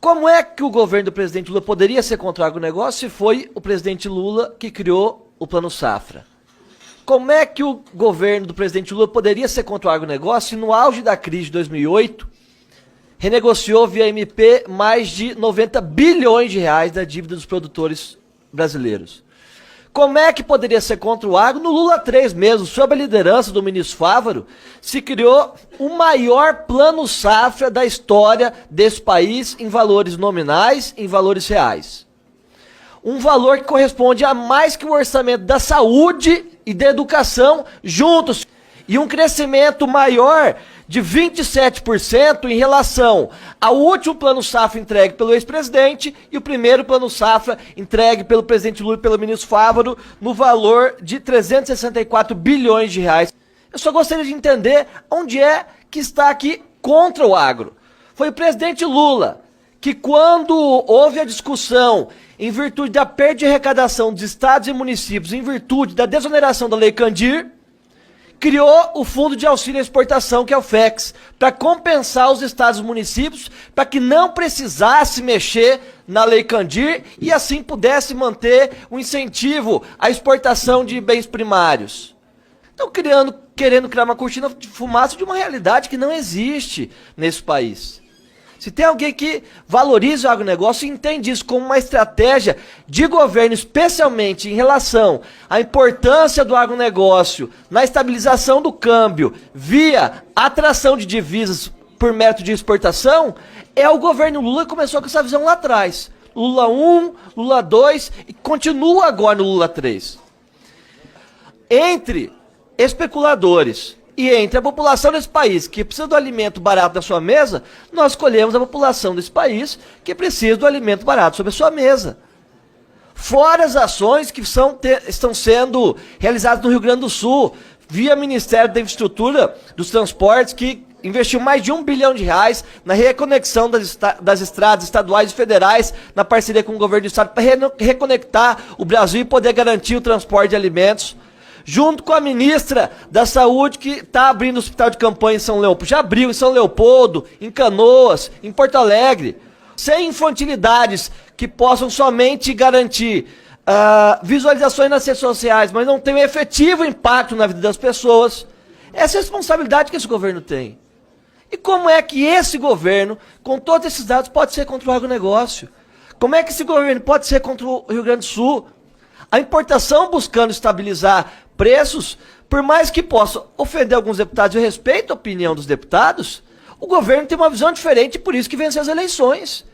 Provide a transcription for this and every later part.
Como é que o governo do presidente Lula poderia ser contra o agronegócio se foi o presidente Lula que criou o Plano Safra? Como é que o governo do presidente Lula poderia ser contra o agronegócio se no auge da crise de 2008 renegociou via MP mais de 90 bilhões de reais da dívida dos produtores brasileiros? Como é que poderia ser contra o agro? No Lula 3 mesmo, sob a liderança do ministro Fávaro, se criou o maior plano safra da história desse país em valores nominais, em valores reais. Um valor que corresponde a mais que o orçamento da saúde e da educação juntos. E um crescimento maior de 27% em relação ao último plano safra entregue pelo ex-presidente e o primeiro plano safra entregue pelo presidente Lula e pelo ministro Fávaro no valor de 364 bilhões de reais. Eu só gostaria de entender onde é que está aqui contra o agro. Foi o presidente Lula que, quando houve a discussão em virtude da perda de arrecadação dos estados e municípios, em virtude da desoneração da Lei Candir, criou o Fundo de Auxílio à Exportação, que é o FEX, para compensar os estados e municípios, para que não precisasse mexer na Lei Candir e assim pudesse manter o incentivo à exportação de bens primários. Estão querendo criar uma cortina de fumaça de uma realidade que não existe nesse país. Se tem alguém que valoriza o agronegócio e entende isso como uma estratégia de governo, especialmente em relação à importância do agronegócio na estabilização do câmbio via atração de divisas por método de exportação, é o governo Lula que começou com essa visão lá atrás. Lula 1, Lula 2 e continua agora no Lula 3. Entre especuladores e entre a população desse país, que precisa do alimento barato na sua mesa, nós escolhemos a população desse país, que precisa do alimento barato sobre a sua mesa. Fora as ações que estão sendo realizadas no Rio Grande do Sul, via Ministério da Infraestrutura dos Transportes, que investiu mais de R$1 bilhão na reconexão das estradas estaduais e federais, na parceria com o governo do estado, para reconectar o Brasil e poder garantir o transporte de alimentos. Junto com a ministra da Saúde, que está abrindo o hospital de campanha em São Leopoldo. Já abriu em São Leopoldo, em Canoas, em Porto Alegre. Sem infantilidades que possam somente garantir visualizações nas redes sociais, mas não tem um efetivo impacto na vida das pessoas. Essa é a responsabilidade que esse governo tem. E como é que esse governo, com todos esses dados, pode ser contra o agronegócio? Como é que esse governo pode ser contra o Rio Grande do Sul? A importação buscando estabilizar preços, por mais que possa ofender alguns deputados, eu respeito a opinião dos deputados, o governo tem uma visão diferente e por isso que venceu as eleições.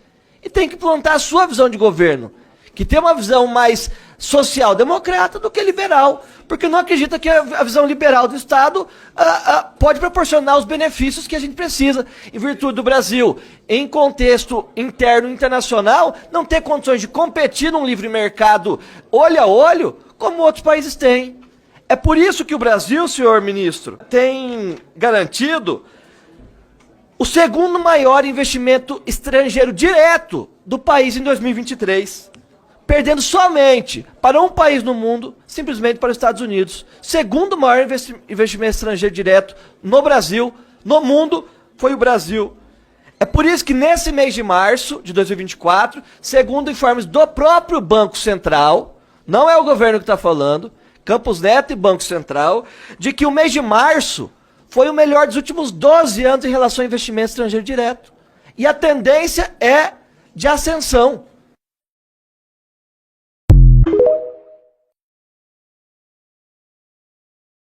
E tem que plantar a sua visão de governo, que tem uma visão mais social-democrata do que liberal, porque não acredita que a visão liberal do Estado pode proporcionar os benefícios que a gente precisa, em virtude do Brasil, em contexto interno e internacional, não ter condições de competir num livre mercado olho a olho, como outros países têm. É por isso que o Brasil, senhor ministro, tem garantido o segundo maior investimento estrangeiro direto do país em 2023. Perdendo somente para um país no mundo, simplesmente para os Estados Unidos. Segundo maior investimento estrangeiro direto no Brasil, no mundo, foi o Brasil. É por isso que nesse mês de março de 2024, segundo informes do próprio Banco Central, não é o governo que está falando, Campos Neto e Banco Central, de que o mês de março foi o melhor dos últimos 12 anos em relação ao investimento estrangeiro direto. E a tendência é de ascensão.